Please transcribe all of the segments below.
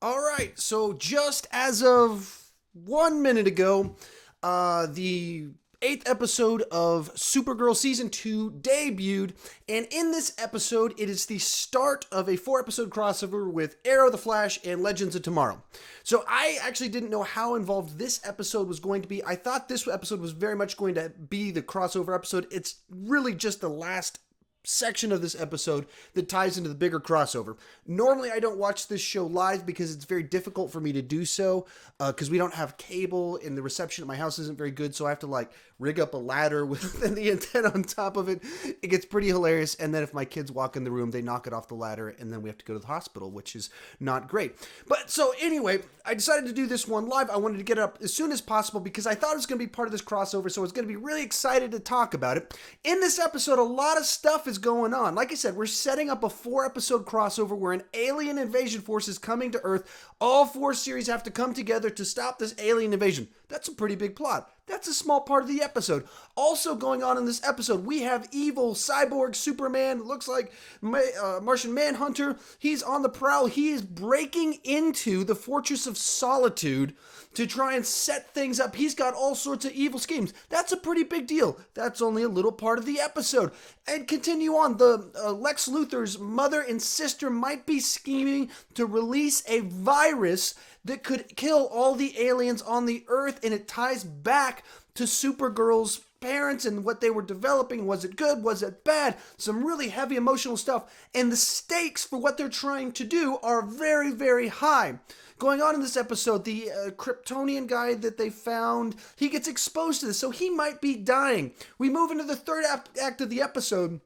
All right, so just as of 1 minute ago, the eighth episode of Supergirl Season 2 debuted, and in this episode, it is the start of a 4-episode crossover with Arrow, The Flash, and Legends of Tomorrow. So I actually didn't know how involved this episode was going to be. I thought this episode was very much going to be the crossover episode. It's really just the last section of this episode that ties into the bigger crossover. Normally I don't watch this show live because it's very difficult for me to do so because we don't have cable and the reception at my house isn't very good, so I have to rig up a ladder with the antenna on top of it. It gets pretty hilarious, and then if my kids walk in the room, they knock it off the ladder, and then we have to go to the hospital, which is not great. But so anyway, I decided to do this one live. I wanted to get it up as soon as possible because I thought it was going to be part of this crossover, so I was going to be really excited to talk about it. In this episode, a lot of stuff is going on. Like I said, we're setting up a 4-episode crossover where an alien invasion force is coming to Earth. All 4 series have to come together to stop this alien invasion. That's a pretty big plot. That's a small part of the episode. Also going on in this episode, we have evil cyborg Superman, looks like Martian Manhunter. He's on the prowl. He is breaking into the Fortress of Solitude to try and set things up. He's got all sorts of evil schemes. That's a pretty big deal. That's only a little part of the episode. And continue on. The Lex Luthor's mother and sister might be scheming to release a virus that could kill all the aliens on the Earth, and it ties back to Supergirl's parents and what they were developing. Was it good? Was it bad? Some really heavy emotional stuff. And the stakes for what they're trying to do are very, very high. Going on in this episode, the Kryptonian guy that they found, he gets exposed to this, so he might be dying. We move into the third act of the episode,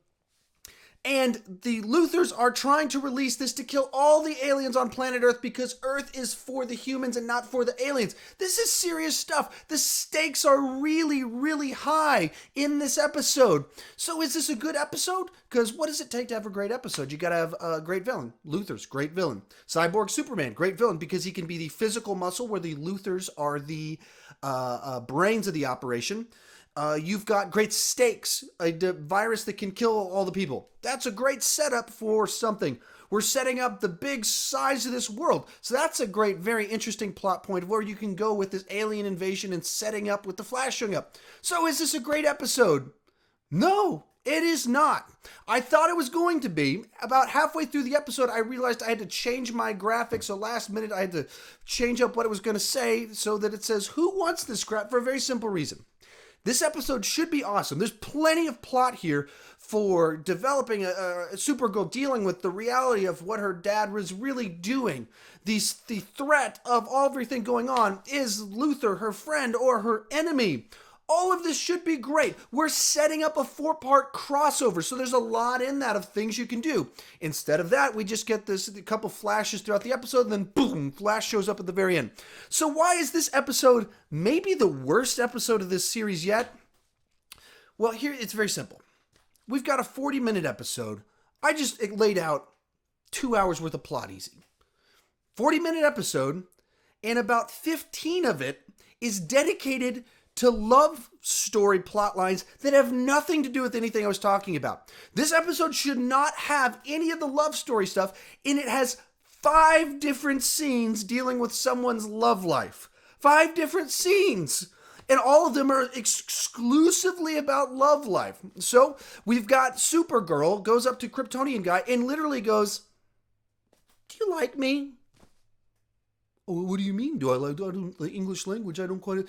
and the Luthors are trying to release this to kill all the aliens on planet Earth because Earth is for the humans and not for the aliens. This is serious stuff. The stakes are really, really high in this episode. So is this a good episode? Because what does it take to have a great episode? You gotta have a great villain. Luthor's great villain. Cyborg Superman, great villain because he can be the physical muscle where the Luthors are the brains of the operation. You've got great stakes, a virus that can kill all the people. That's a great setup for something. We're setting up the big size of this world. So that's a great, very interesting plot point where you can go with this alien invasion and setting up with the Flash showing up. So is this a great episode? No, it is not. I thought it was going to be. About halfway through the episode, I realized I had to change my graphics. So last minute, I had to change up what it was going to say so that it says, who wants this crap? For a very simple reason. This episode should be awesome. There's plenty of plot here for developing a Supergirl dealing with the reality of what her dad was really doing. The threat of everything going on. Is Luthor her friend or her enemy? All of this should be great. We're setting up a 4-part crossover, so there's a lot in that of things you can do. Instead of that, we just get a couple flashes throughout the episode, and then boom, Flash shows up at the very end. So why is this episode maybe the worst episode of this series yet? Well, here it's very simple. We've got a 40-minute episode. I just laid out 2 hours worth of plot easy. 40-minute episode, and about 15 of it is dedicated to love story plot lines that have nothing to do with anything I was talking about. This episode should not have any of the love story stuff, and it has 5 different scenes dealing with someone's love life. 5 different scenes. And all of them are exclusively about love life. So we've got Supergirl goes up to Kryptonian guy and literally goes, "Do you like me?" "Oh, what do you mean? Do I like the English language? I don't quite.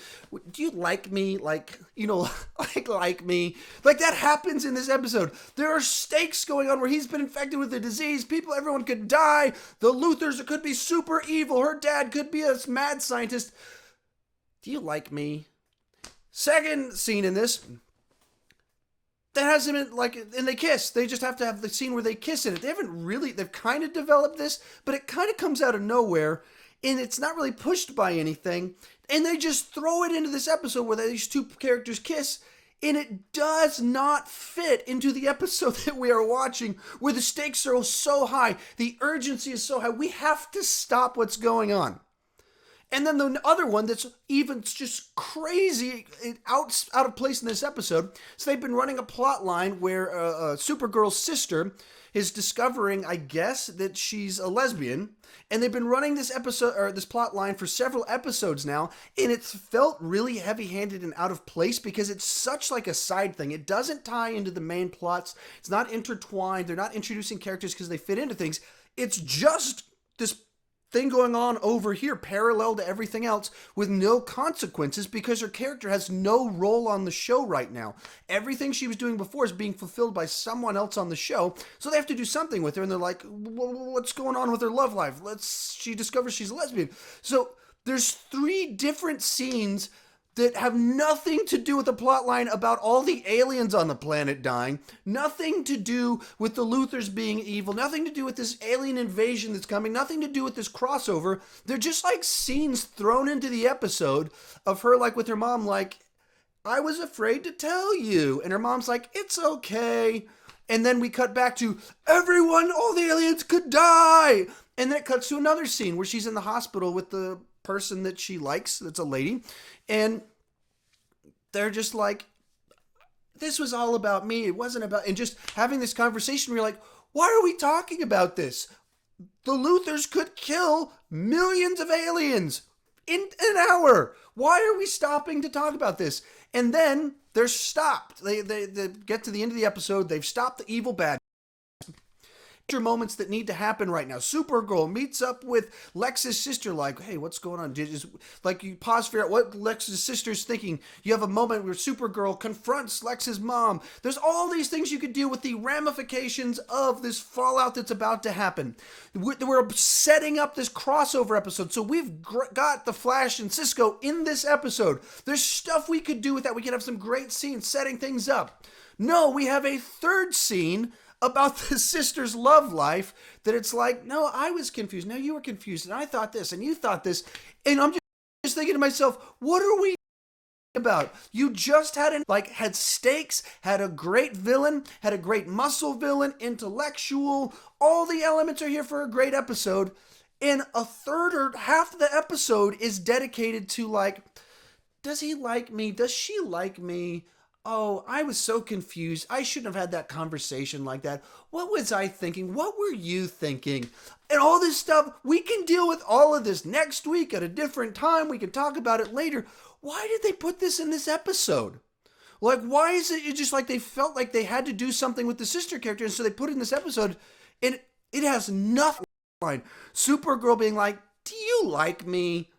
Do you like me? Like me? Like that happens in this episode. There are stakes going on where he's been infected with a disease. Everyone could die. The Luthors could be super evil. Her dad could be a mad scientist. Do you like me?" Second scene in this, that has him and they kiss. They just have to have the scene where they kiss in it. They've kind of developed this, but it kind of comes out of nowhere. And it's not really pushed by anything. And they just throw it into this episode where these 2 characters kiss. And it does not fit into the episode that we are watching, where the stakes are so high. The urgency is so high. We have to stop what's going on. And then the other one that's even just crazy, out of place in this episode. So they've been running a plot line where Supergirl's sister is discovering, I guess, that she's a lesbian, and they've been running this episode or this plot line for several episodes now, and it's felt really heavy-handed and out of place because it's such like a side thing. It doesn't tie into the main plots. It's not intertwined. They're not introducing characters because they fit into things. It's just this thing going on over here parallel to everything else with no consequences because her character has no role on the show right now. Everything she was doing before is being fulfilled by someone else on the show, so they have to do something with her, and they're like, what's going on with her love life? She discovers she's a lesbian. So there's 3 different scenes that have nothing to do with the plot line about all the aliens on the planet dying, nothing to do with the Luthers being evil, nothing to do with this alien invasion that's coming, nothing to do with this crossover. They're just like scenes thrown into the episode of her like with her mom like, I was afraid to tell you. And her mom's like, it's okay. And then we cut back to everyone, all the aliens could die. And then it cuts to another scene where she's in the hospital with the person that she likes, that's a lady, and they're just like, this was all about me, it wasn't about, and just having this conversation where you're like, why are we talking about this? The Luthers could kill millions of aliens in an hour. Why are we stopping to talk about this? And then they're stopped. They get to the end of the episode, they've stopped the evil bad moments that need to happen right now. Supergirl meets up with Lex's sister like, hey, what's going on? Like you pause, figure out what Lex's sister's thinking. You have a moment where Supergirl confronts Lex's mom. There's all these things you could do with the ramifications of this fallout that's about to happen. We're setting up this crossover episode. So we've got the Flash and Cisco in this episode. There's stuff we could do with that. We could have some great scenes setting things up. No, we have a third scene about the sister's love life that it's like, no, I was confused. No, you were confused. And I thought this and you thought this. And I'm just thinking to myself, what are we about? You just had stakes, had a great villain, had a great muscle villain, intellectual. All the elements are here for a great episode. And a third or half of the episode is dedicated to like, does he like me? Does she like me? Oh, I was so confused. I shouldn't have had that conversation like that. What was I thinking? What were you thinking? And all this stuff, we can deal with all of this next week at a different time. We can talk about it later. Why did they put this in this episode? Like, why is it just like they felt like they had to do something with the sister character, and so they put it in this episode, and it has nothing. Supergirl being like, do you like me?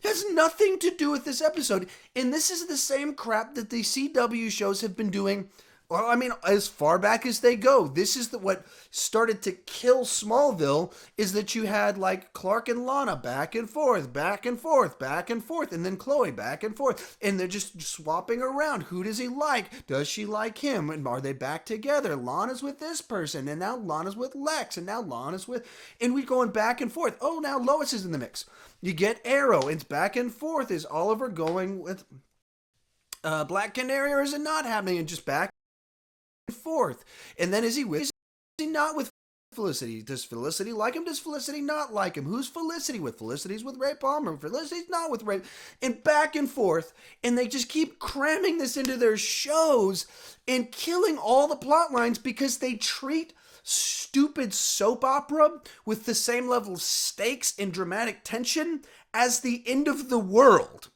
Has nothing to do with this episode. And this is the same crap that the CW shows have been doing, well, I mean, as far back as they go. This is what started to kill Smallville, is that you had like Clark and Lana back and forth, back and forth, back and forth, and then Chloe back and forth. And they're just swapping around. Who does he like? Does she like him? And are they back together? Lana's with this person, and now Lana's with Lex, and now Lana's with... And we're going back and forth. Oh, now Lois is in the mix. You get Arrow. It's back and forth. Is Oliver going with Black Canary, or is it not happening? And just back and forth. And then is he not with Felicity? Does Felicity like him? Does Felicity not like him? Who's Felicity with? Felicity's with Ray Palmer. Felicity's not with Ray. And back and forth. And they just keep cramming this into their shows and killing all the plot lines because they treat stupid soap opera with the same level of stakes and dramatic tension as the end of the world.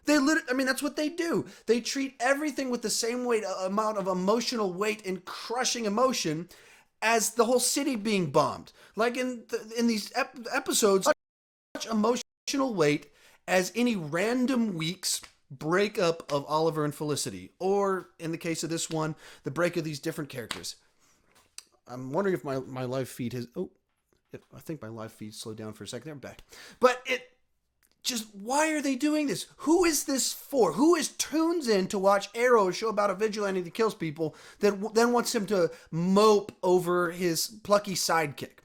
That's what they do. They treat everything with the same amount of emotional weight and crushing emotion as the whole city being bombed. Like in these episodes, such emotional weight as any random week's breakup of Oliver and Felicity, or in the case of this one, the break of these different characters. I'm wondering if my live feed has... I think my live feed slowed down for a second. There, I'm back. But why are they doing this? Who is this for? Who tunes in to watch Arrow, a show about a vigilante that kills people, that then wants him to mope over his plucky sidekick?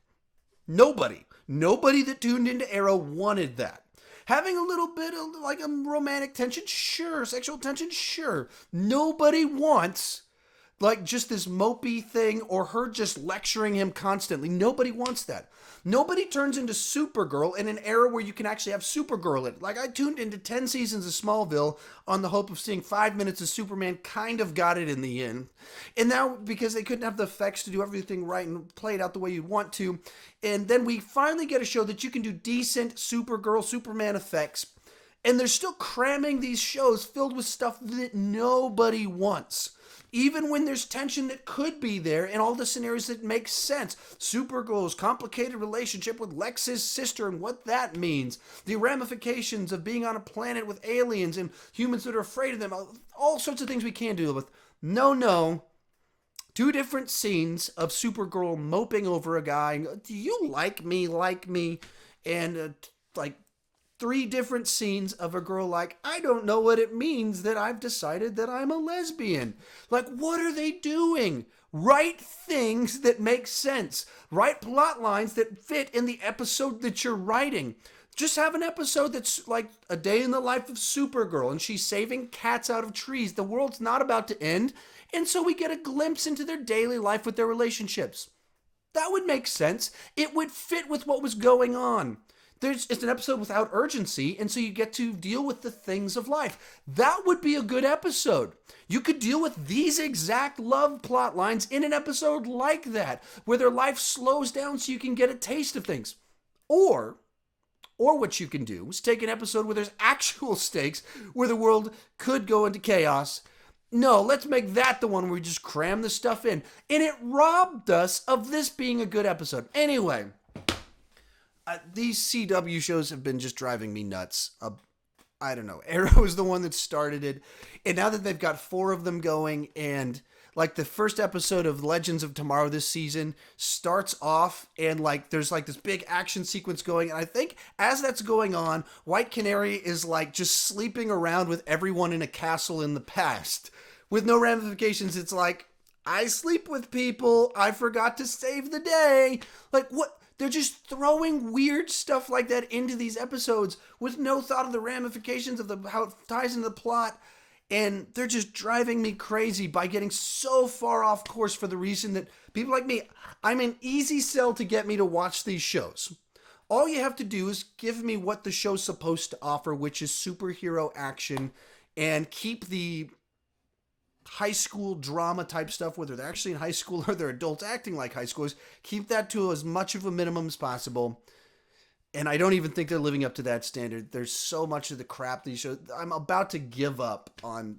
Nobody. Nobody that tuned into Arrow wanted that. Having a little bit of like a romantic tension, sure. Sexual tension, sure. Nobody wants... like just this mopey thing or her just lecturing him constantly. Nobody wants that. Nobody turns into Supergirl in an era where you can actually have Supergirl in it. Like, I tuned into 10 seasons of Smallville on the hope of seeing 5 minutes of Superman, kind of got it in the end. And now, because they couldn't have the effects to do everything right and play it out the way you'd want to, and then we finally get a show that you can do decent Supergirl, Superman effects, and they're still cramming these shows filled with stuff that nobody wants. Even when there's tension that could be there in all the scenarios that make sense. Supergirl's complicated relationship with Lex's sister and what that means. The ramifications of being on a planet with aliens and humans that are afraid of them. All sorts of things we can deal with. No. 2 different scenes of Supergirl moping over a guy. Do you like me? And like 3 different scenes of a girl like, I don't know what it means that I've decided that I'm a lesbian. Like, what are they doing? Write things that make sense. Write plot lines that fit in the episode that you're writing. Just have an episode that's like a day in the life of Supergirl and she's saving cats out of trees. The world's not about to end, and so we get a glimpse into their daily life with their relationships. That would make sense. It would fit with what was going on. It's an episode without urgency, and so you get to deal with the things of life. That would be a good episode. You could deal with these exact love plot lines in an episode like that, where their life slows down so you can get a taste of things. Or what you can do is take an episode where there's actual stakes, where the world could go into chaos. No, let's make that the one where we just cram the stuff in. And it robbed us of this being a good episode. Anyway, these CW shows have been just driving me nuts. I don't know. Arrow is the one that started it. And now that they've got 4 of them going, and like the first episode of Legends of Tomorrow this season starts off and like there's like this big action sequence going. And I think as that's going on, White Canary is like just sleeping around with everyone in a castle in the past with no ramifications. It's like, I sleep with people. I forgot to save the day. Like, what? They're just throwing weird stuff like that into these episodes with no thought of the ramifications of how it ties into the plot. And they're just driving me crazy by getting so far off course for the reason that people like me, I'm an easy sell to get me to watch these shows. All you have to do is give me what the show's supposed to offer, which is superhero action, and keep the high school drama type stuff, whether they're actually in high school or they're adults acting like high schoolers, keep that to as much of a minimum as possible. And I don't even think they're living up to that standard. There's so much of the crap these shows. I'm about to give up on.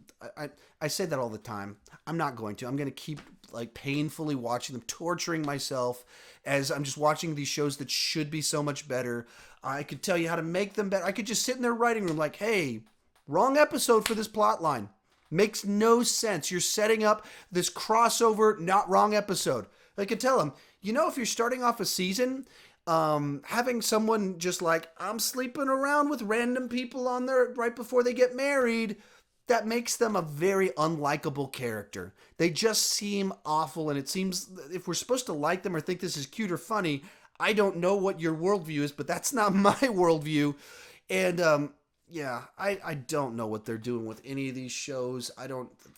I say that all the time. I'm not going to. I'm going to keep like painfully watching them, torturing myself as I'm just watching these shows that should be so much better. I could tell you how to make them better. I could just sit in their writing room like, hey, wrong episode for this plot line. Makes no sense. You're setting up this crossover, not wrong episode. I could tell them, if you're starting off a season, having someone just like, I'm sleeping around with random people on there right before they get married, that makes them a very unlikable character. They just seem awful, and it seems if we're supposed to like them or think this is cute or funny, I don't know what your worldview is, but that's not my worldview. And, yeah, I don't know what they're doing with any of these shows.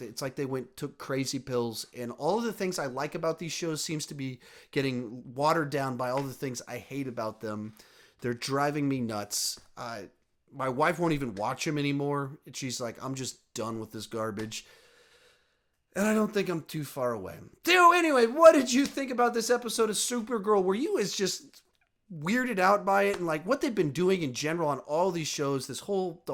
It's like they took crazy pills, and all of the things I like about these shows seems to be getting watered down by all the things I hate about them. They're driving me nuts. My wife won't even watch them anymore. She's like, I'm just done with this garbage. And I don't think I'm too far away. So anyway, what did you think about this episode of Supergirl? Were you as just weirded out by it and like what they've been doing in general on all these shows, the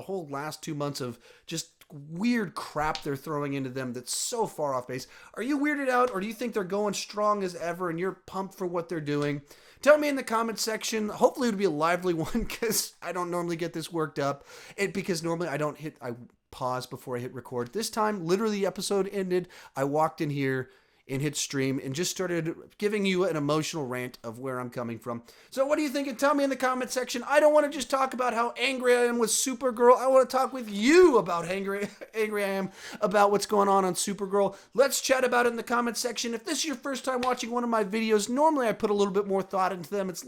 whole last 2 months of just weird crap they're throwing into them that's so far off base? Are you weirded out, or do you think they're going strong as ever and you're pumped for what they're doing? Tell me in the comment section. Hopefully it'll be a lively one, because I don't normally get this worked up. Because normally I pause before I hit record. This time, literally the episode ended. I walked in here and hit stream and just started giving you an emotional rant of where I'm coming from. So what do you think? And tell me in the comment section. I don't want to just talk about how angry I am with Supergirl. I want to talk with you about how angry I am about what's going on Supergirl. Let's chat about it in the comment section. If this is your first time watching one of my videos, normally I put a little bit more thought into them. It's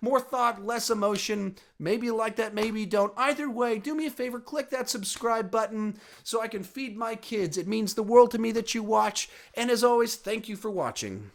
more thought, less emotion. Maybe you like that, maybe you don't. Either way, do me a favor, click that subscribe button so I can feed my kids. It means the world to me that you watch. And as always, thank you for watching.